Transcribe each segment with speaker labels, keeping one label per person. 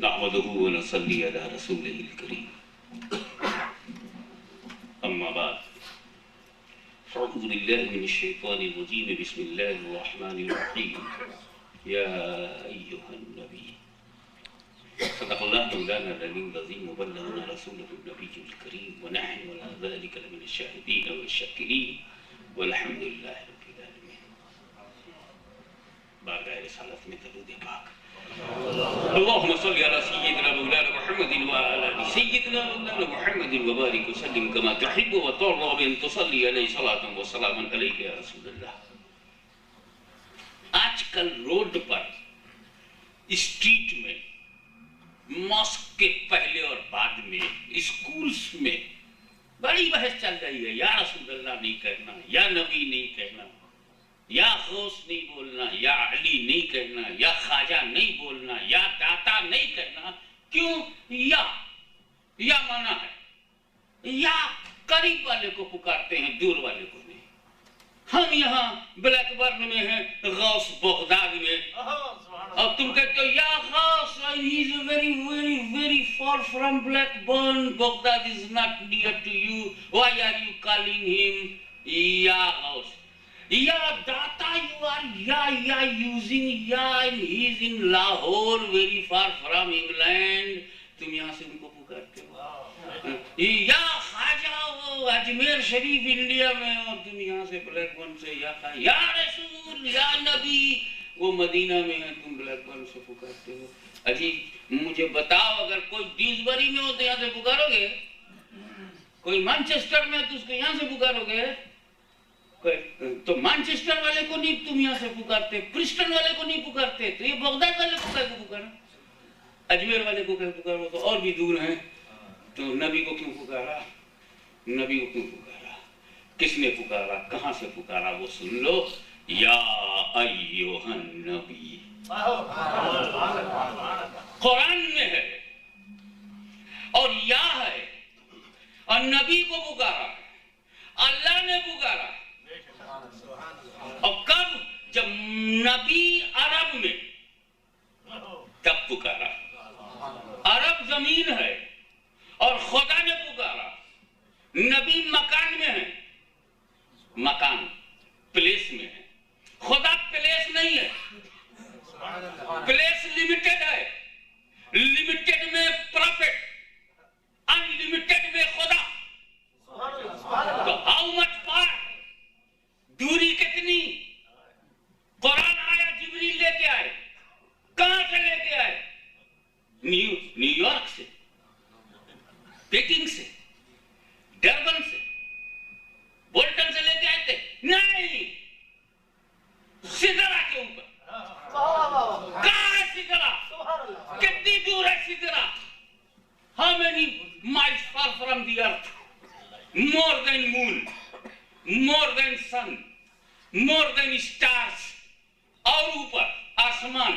Speaker 1: نحمده ونصلي على رسوله الكريم أما بعد فأعوذ بالله من الشيطان الرجيم بسم الله الرحمن الرحيم يا أيها النبي صدق الله مولانا العلي العظيم وبلغنا رسوله النبي الكريم ونحن على ذلك لمن الشاهدين والشاكرين والحمد لله رب العالمين. بارگاہ رسالت میں درود پاک اللهم صل على سيدنا مولانا محمد وعلى آل سيدنا مولانا محمد وبارك وسلم كما تحب وترضى بأن تصلي عليه صلاة وسلام عليك يا رسول الله. آج کل روڈ پر اسٹریٹ میں ماسک کے پہلے اور بعد میں اسکولز میں بڑی بحث چل رہی ہے. یا رسول اللہ نہیں کہنا, یا نبی نہیں کہنا, یا غوث نہیں بولنا, یا علی نہیں کہنا, یا خواجہ نہیں بولنا, یا داتا نہیں کہنا. کیوں؟ یا منع ہے. یا قریب والے کو پکارتے ہیں, دور والے کو نہیں. ہم یہاں بلیک برن میں ہیں, غوث بغداد میں, اور تم کہتے ہو یا غوث, he is very very very far from Blackburn, Baghdad is not near to you, why are you calling him ya Ghaus? Ya data, you are ya using ya, and he is in Lahore, very far from England. تم یہاں سے ان کو پکارتے ہو. یا خواجہ وہ Ajmer Sharif India میں, اور تم یہاں سے بلیک برن سے یا رسول یا نبی وہ مدینہ میں ہے, تم بلیک برن سے پکارتے ہو. اجی مجھے بتاؤ, اگر کوئی ڈیوزبری میں ہو تو یہاں سے پکارو گے؟ کوئی مانچسٹر میں تو اس کو یہاں سے پکارو گے؟ تو مانچسٹر والے کو نہیں تم یہاں سے پکارتے, پرسٹن والے کو نہیں پکارتے, تو یہ بغداد والے کو کہہ پکارا, اجمیر والے کو کہہ پکارو, تو اور بھی دور ہیں. تو نبی کو کیوں پکارا؟ نبی کو کیوں پکارا؟ کس نے پکارا؟ کہاں سے پکارا؟ وہ سن لو. یا ایھا النبی قرآن میں ہے, اور یا ہے, اور نبی کو پکارا, اللہ نے پکارا. اور کب؟ جب نبی عرب میں, تب پکارا. عرب زمین ہے اور خدا نے پکارا. نبی مکان میں ہے, مکان پلیس میں ہے, خدا پلیس نہیں ہے. پلیس لمیٹڈ ہے, لمیٹڈ میں پروفٹ, انلمیٹڈ میں خدا. تو ہاؤ مچ فار, دوری کتنی؟ قرآن آیا, جبریل لے کے آئے. کہاں سے لے کے آئے؟ نیو یارک سے, پیکنگ سے, ڈربن سے, بولٹن سے لے کے آئے تھے؟ نہیں, سدرا کے اوپر. کہاں ہے سدرا؟ کتنی دور ہے Sidra? How many miles far from the earth? More than moon, more than sun, more than stars. اور اوپر آسمان,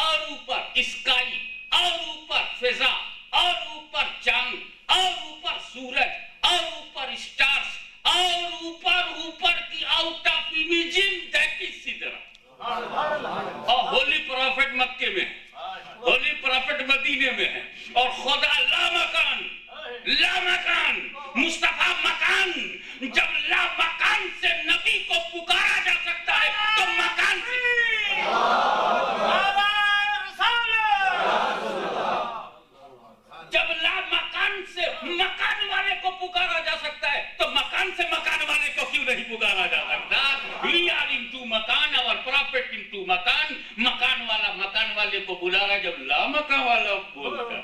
Speaker 1: اور اوپر اسکائی, اور اوپر فضا, اور اوپر چاند, اور اوپر سورج, اور اوپر اسٹارز, اور اوپر کی out of imagine, that is Sidra. اور ہولی پروفٹ مکے میں ہے, ہولی پروفٹ مدینے میں ہے, اور خدا لا مکان, لا مکان, مصطفیٰ مکان. جب لا مکان سے نبی کو پکارا جا سکتا ہے تو مکان سے جب لا مکان سے مکان والے کو پکارا جا سکتا ہے تو مکان سے مکان والے کو کیوں نہیں پکارا جا سکتا؟ We are into مکان, our prophet into مکان. مکان والا مکان والے کو بلا رہا, جب لا مکان والا بولتا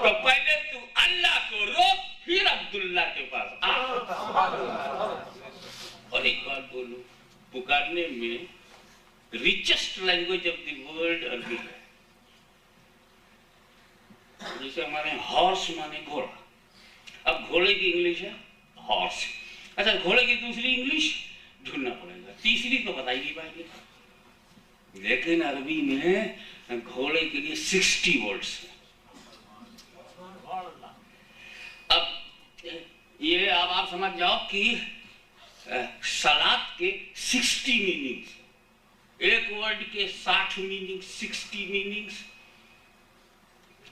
Speaker 1: تو پہلے تو اللہ کو روک, پھر عبداللہ کے پاس آ. اور ایک بات بولو, پکارنے میں richest language of the world عربی ہے. جیسے ہمارے ہارس مانے گھوڑا, اب گھوڑے کی انگلش ہے ہارس. اچھا, گھوڑے کی دوسری انگلش ڈھونڈنا پڑے گا, تیسری تو بتا ہی نہیں پائیں گے. لیکن عربی میں گھوڑے کے لیے 60 ورڈز ہیں. اب یہ آپ سمجھ جاؤ کہ صلاۃ کے 60 میننگز, ایک ورڈ کے 60 میننگز, 60 میننگز.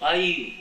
Speaker 1: 5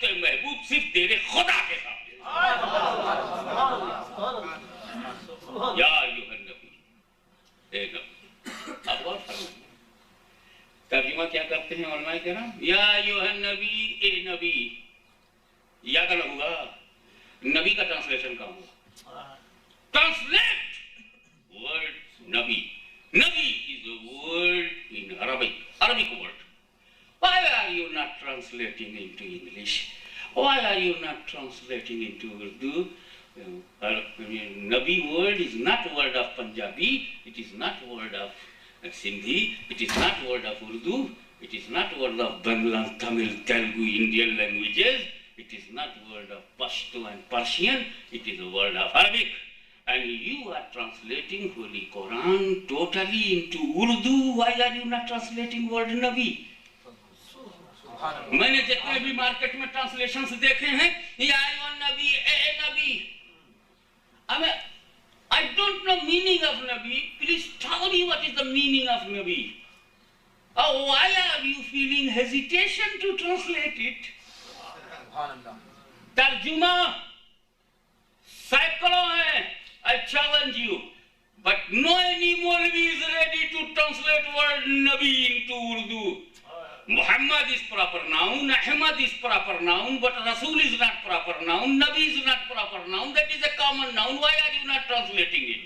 Speaker 1: تو اے محبوب صرف تیرے خدا کے سامنے. یا ایھا النبی، اے نبی. اب غور فرمائیں ترجمہ کیا کرتے ہیں علماء کرام؟ یا ایھا النبی، اے نبی. یا کا لگوں گا، نبی کا ٹرانسلیشن کا ہوگا. ٹرانسلیٹ ورڈ نبی. نبی is a word in Arabic word. Why are you not translating into English? Why are you not translating into Urdu? Nabi word is not word of Punjabi, it is not word of Sindhi, it is not word of Urdu, it is not word of Bangla, Tamil, Telugu, Indian languages, it is not word of Pashto and Persian, it is a word of Arabic. And you are translating Holy Quran totally into Urdu. Why are you not translating word Nabi? میں نے جتنے بھی market میں translations دیکھے ہیں، یا ایھا نبی، اے نبی. I don't know meaning of Nabi. Please tell me what is the meaning of Nabi. Oh, why are you feeling hesitation to translate it? ترجمہ سینکڑوں ہیں. I challenge you, but no any Maulvi is ready to translate word Nabi into Urdu. Muhammad is proper noun, Ahmad is proper noun, but Rasul is not proper noun, Nabi is not proper noun. That is a common noun. Why are you not translating it?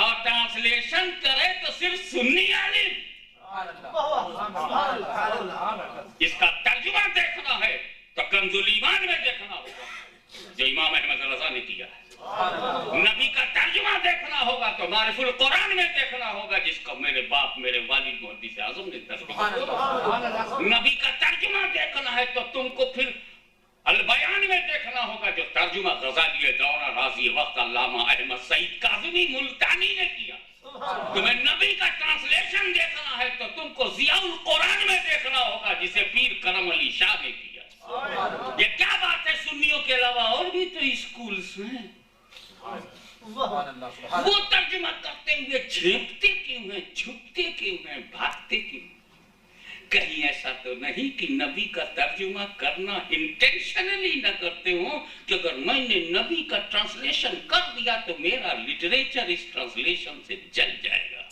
Speaker 1: اور translation کرے تو صرف سنی عالم. اس کا ترجمہ دیکھنا ہے تو کنز الایمان میں دیکھنا ہوگا جو امام احمد رضا نے کیا ہے. نبی کا ترجمہ دیکھنا ہوگا تو معرف القرآن میں دیکھنا ہوگا جس کو میرے باپ میرے والد محدث اعظم نے ترجمہ. نبی کا ترجمہ دیکھنا ہے تو تم کو پھر البیان میں دیکھنا ہوگا جو ترجمہ غزالی دورہ رازی وقت علامہ احمد سعید کاظمی ملتانی نے کیا. تمہیں نبی کا ٹرانسلیشن دیکھنا ہے تو تم کو ضیاء القرآن میں دیکھنا ہوگا جسے پیر کرم علی شاہ نے کیا. یہ کیا بات ہے، سنیوں کے علاوہ اور بھی تو اسکولز ہیں. وہ ترجمہ کرتے ہوئے جھپتے کیوں ہیں، چھپتے کیوں ہیں، بھاگتے کیوں ہیں؟ کہیں ایسا تو نہیں کہ نبی کا ترجمہ کرنا انٹینشنلی نہ کرتے ہوں کہ اگر میں نے نبی کا ٹرانسلیشن کر دیا تو میرا لٹریچر اس ٹرانسلیشن سے جل جائے گا.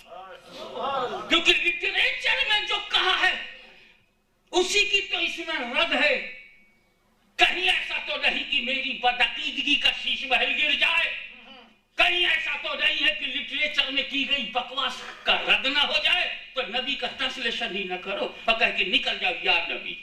Speaker 1: کیونکہ لٹریچر میں جو کہا ہے اسی کی تو اس میں رد ہے. کہیں ایسا تو نہیں کہ میری بدعقیدگی کا شیش محل گر جائے. کہیں ایسا تو نہیں ہے کہ لٹریچر میں کی گئی بکواس کا رد نہ ہو جائے تو نبی کا ٹرانسلیشن ہی نہ کرو اور کہہ کے نکل جاؤ یا نبی،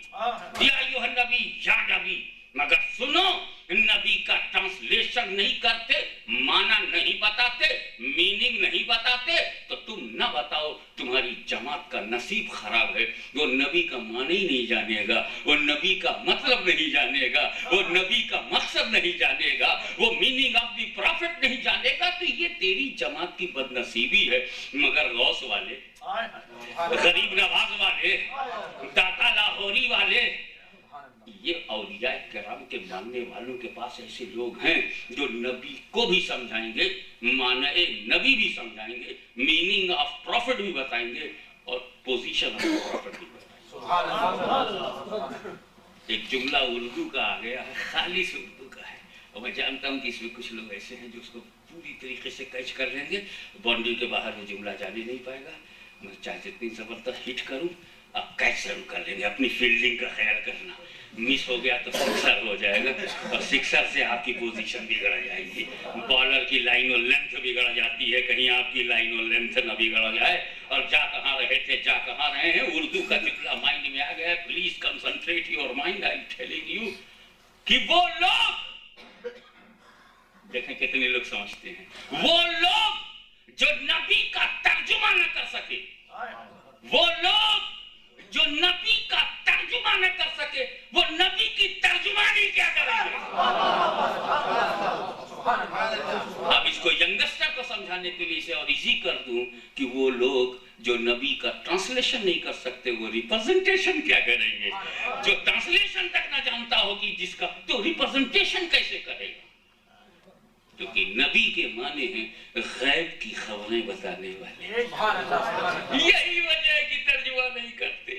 Speaker 1: یا ایھا النبی، یا نبی. مگر سنو، نبی کا ٹرانسلیشن نہیں کرتے، معنی نہیں بتاتے، میننگ نہیں بتاتے تو تم نہ بتاؤ تمہاری جماعت کا نصیب خراب ہے. وہ نبی کا معنی ہی نہیں جانے گا، وہ نبی کا مطلب نہیں جانے گا، وہ نبی کا مقصد نہیں جانے گا، وہ میننگ آف دی پرافٹ نہیں جانے گا تو یہ تیری جماعت کی بد نصیبی ہے. مگر غوث والے، غریب نواز والے، داتا لاہوری والے، یہ اولیاء کرام کے ماننے والوں کے پاس ایسے لوگ ہیں جو نبی کو بھی سمجھائیں گے، معنی نبی بھی سمجھائیں گے، میننگ آف پروفٹ بھی بتائیں گے اور پوزیشن آف پروفٹ بھی بتائیں گے. ایک جملہ اردو کا آ گیا ہے، خالص اردو کا ہے، اور میں جانتا ہوں کہ اس میں کچھ لوگ ایسے ہیں جو اس کو پوری طریقے سے کیچ کر لیں گے. باؤنڈری کے باہر وہ جملہ جانے نہیں پائے گا. میں چاہے جتنی زبردست ہٹ کروں آپ کیچ ضرور کر لیں گے. اپنی فیلڈنگ کا خیال کرنا، مس ہو گیا تو سکسر ہو جائے گا اور سکسر سے آپ کی پوزیشن بگڑ جائے گی. بالر کی لائن اور لینتھ بگڑ جاتی ہے، کہیں آپ کی لائن اور لینتھ نہ بگڑ جائے. اور جا کہاں رہے تھے، جا کہاں رہے ہیں. اردو کا جملہ مائنڈ میں آ گیا ہے. Please concentrate your mind. I am telling you کہ وہ لوگ، دیکھیں کتنے لوگ سمجھتے ہیں، وہ لوگ جو نبی کا ترجمہ نہ کر سکے، وہ لوگ جو نبی کا ترجمہ نہ کر سکے، وہ نبی کی ترجمانی کیا کریں گے؟ اب اس کو ینگسٹر کو سمجھانے کے لیے اسے اور ایزی کر دوں کہ وہ لوگ جو نبی کا ٹرانسلیشن نہیں کر سکتے وہ ریپرزنٹیشن کیا کریں گے؟ جو ٹرانسلیشن تک نہ جانتا ہوگی جس کا، تو ریپرزنٹیشن کیسے کرے گا؟ کیونکہ نبی کے معنی ہیں غیب کی خبریں بتانے والے. یہی وجہ ہے کہ ترجمہ نہیں کرتے.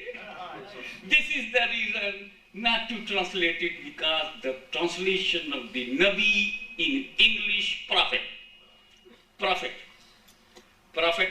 Speaker 1: This is the reason not to translate it, because the translation of the Nabi in English, prophet. Prophet. Prophet.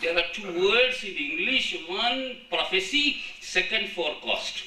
Speaker 1: There are two words in English. One prophecy, second forecast.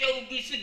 Speaker 1: 24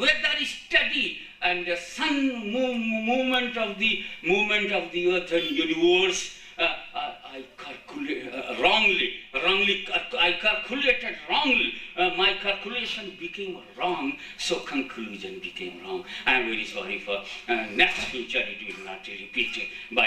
Speaker 1: weather study and the sun movement of the earth and universe, I calculate wrongly. I calculated wrongly. My calculation became wrong, so conclusion became wrong. I am very sorry for next future it will not repeat by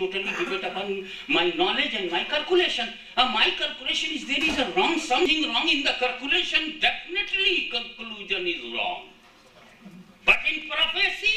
Speaker 1: totally depend upon my knowledge and my calculation. My calculation is there is a wrong, something wrong in the calculation, definitely conclusion is wrong. But in prophecy,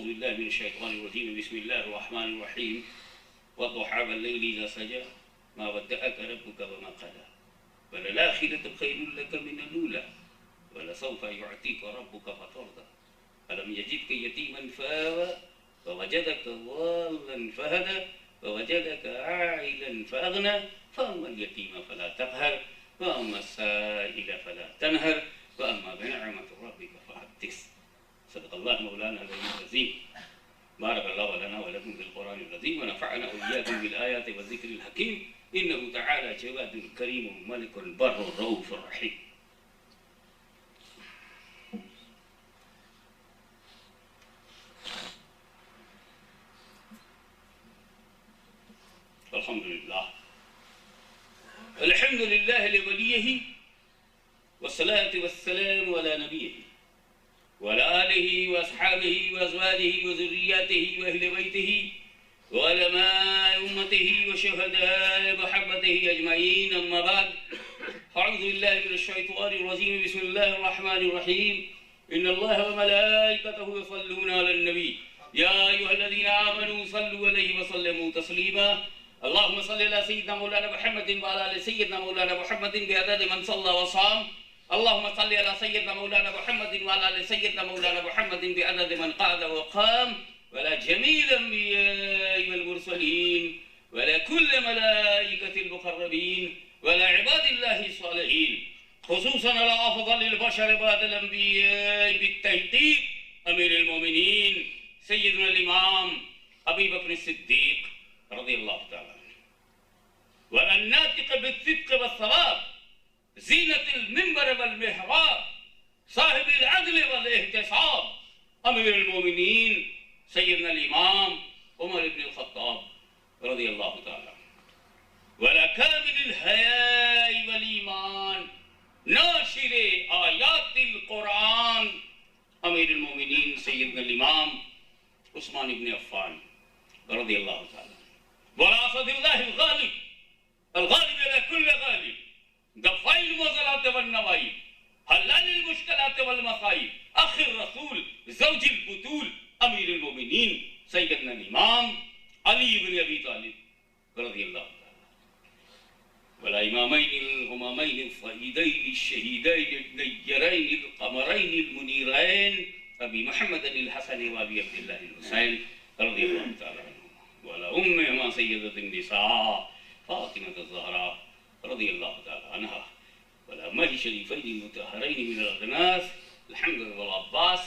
Speaker 1: أعوذ بالله من الشيطان الرجيم بسم الله الرحمن الرحيم والضحى والليل إذا سجى ما ودعك ربك وما قلى وللآخرة خير لك من الأولى ولسوف يعطيك ربك فترضى ألم يجدك يتيما فآوى ووجدك ضالا فهدى ووجدك عائلا فأغنى فأما اليتيم فلا تقهر وأما السائل فلا تنهر وأما بنعمة ربك فحدث. صدق الله مولانا العلي العظيم. بارك الله لنا ولكم في القرآن العظيم ونفعنا وإياكم بالآيات والذكر الحكيم إنه تعالى جواد كريم ملك البر الرؤوف الرحيم. الحمد لله الحمد لله لوليه والصلاة والسلام على نبيه وعلى آله وأصحابه وأزواجه وذرياته وأهل بيته وعلماء أمته وشهداء محبته أجمعين. أما بعد أعوذ بالله من الشيطان الرجيم بسم الله الرحمن الرحيم إن الله وملائكته يصلون على النبي يا أيها الذين آمنوا صلوا عليه وسلموا تسليما. اللهم صل على سيدنا مولانا محمد وعلى آل سيدنا مولانا محمد بعدد من صلى وصام. اللهم صل على سيدنا مولانا محمد وعلى آل سيدنا مولانا محمد بعدد من قعد وقام ولا جميع الأنبياء والمرسلين ولا كل ملائكة المقربين ولا عباد الله الصالحين خصوصا على أفضل البشر بعد الأنبياء بالتحقيق أمير المؤمنين سيدنا الإمام أبي بكر الصديق رضي الله تعالى عنه وعلى الناطق بالصدق والصواب زينة المنبر والمحراب صاحب العدل والاحتساب أمير المؤمنين سيدنا الإمام عمر بن الخطاب رضي الله تعالى عنه وعلى كامل الحياء والإيمان ناشر آيات القرآن أمير المؤمنين سيدنا الإمام عثمان بن عفان رضي الله تعالى عنه وعلى أسد الله الغالب على كل غالب دفع المعضلات والنوايب حلال المشكلات والمصائب أخي الرسول زوج البطول أمير المؤمنين سيدنا الإمام علي بن أبي طالب رضي الله تعالى ولا إمامين الهمامين الفائدين الشهيدين النيرين القمرين المنيرين أبي محمد الحسن وأبي عبد الله الحسين رضي الله تعالى عنهما وعلى أمهما سيدة النساء فاطمة الزهراء رضي الله تعالى عنها وعلى أمه الشريفين المطهرين من الأغناس الحمد والعباس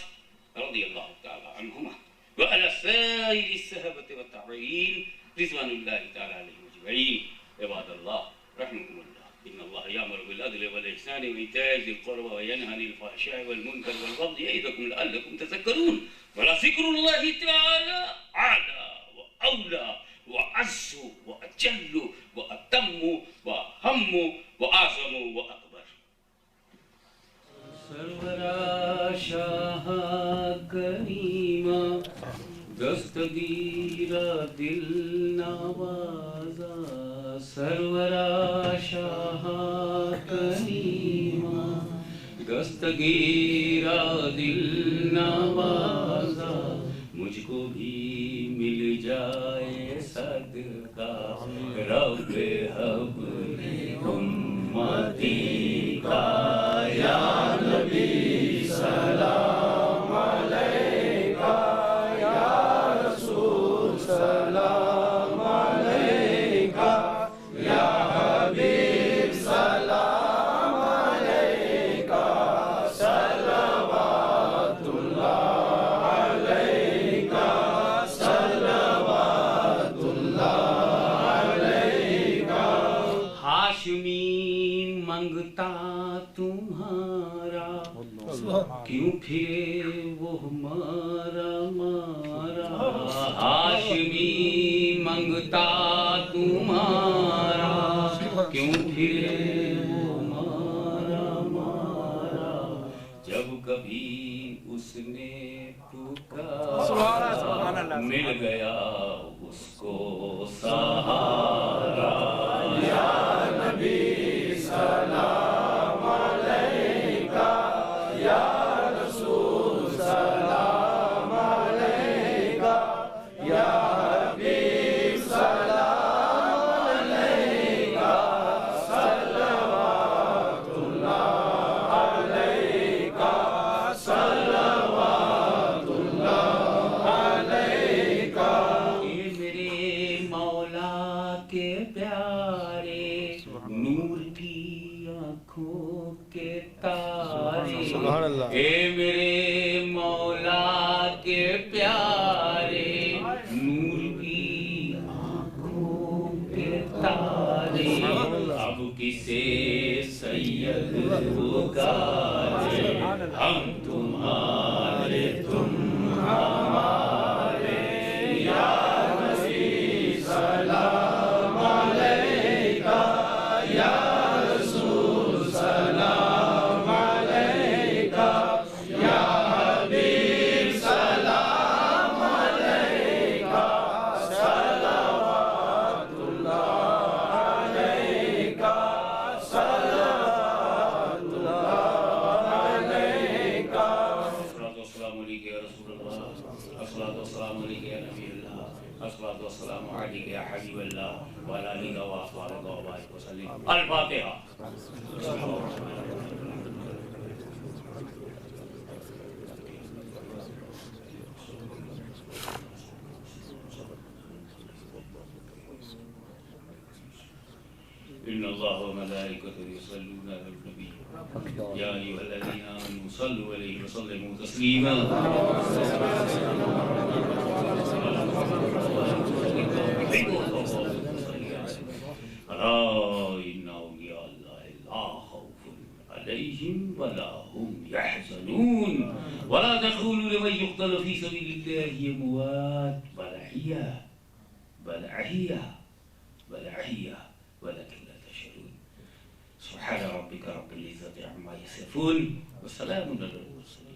Speaker 1: رضي الله تعالى عنهما وعلى سائر الصحابة والتابعين رضوان الله تعالى عليهم أجمعين. عباد الله رحمكم الله إن الله يأمر بالعدل والإحسان وإيتاء ذي القربى وينهى عن الفحشاء والمنكر والبغي يعظكم لعلكم تذكرون ولذكر الله تعالى أعلى وأولى وأعز وأجل وأتم وأهم وأعظم وأكبر. سرورا شاہ کریمہ دستگیرہ دل نوازا سرورا شاہ کریمہ دستگیرہ دل نوازا مجھ کو بھی مل جائے صدقہ رب حبلی امتی کا یا نبی سلام علیکہ یا رسول سلام علیکہ یا حبیب سلام علیکہ صلوات اللہ علیکہ صلوات اللہ علیکہ. ہاشمی منگتا تمہارا کیوں پھرے وہ ہمارا مارا ہاشمی منگتا تمہارا کیوں پھرے وہ ہمارا مارا جب کبھی اس نے پکارا مل گیا اس کو سہارا یا نبی سلام علیکہ یا رسول سلام علیکہ کے پیارے، نور کی آنکھوں کے تارے، اب کسے سید پکارے، ہم تمہارے تم ہمارے، یا نبی سلام علیکہ، یا رسول سلام علیکہ، یا حبیب سلام علیکہ، صلوات اللہ علیکہ، صلوات اللہ علیکہ، الصلاۃ والسلام علیکہ یا رسول اللہ، الصلاۃ والسلام علیکہ یا نبی اللہ، الصلاۃ والسلام علیکہ یا حبیب اللہ، وعلی آلہ وصحبہ وبارک وسلم۔ الفاتحہ۔ إن الله وملائكته يصلون على النبي يا أيها الذين آمنوا صلوا عليه وسلموا تسليما ألا إن أولياء الله لا خوف عليهم ولا هم يحزنون ولا تقولوا لمن يقتل في سبيل الله أموات بل أحياء ولكن لا تشعرون سبحان ربك رب العزة عما يصفون وسلام على المرسلين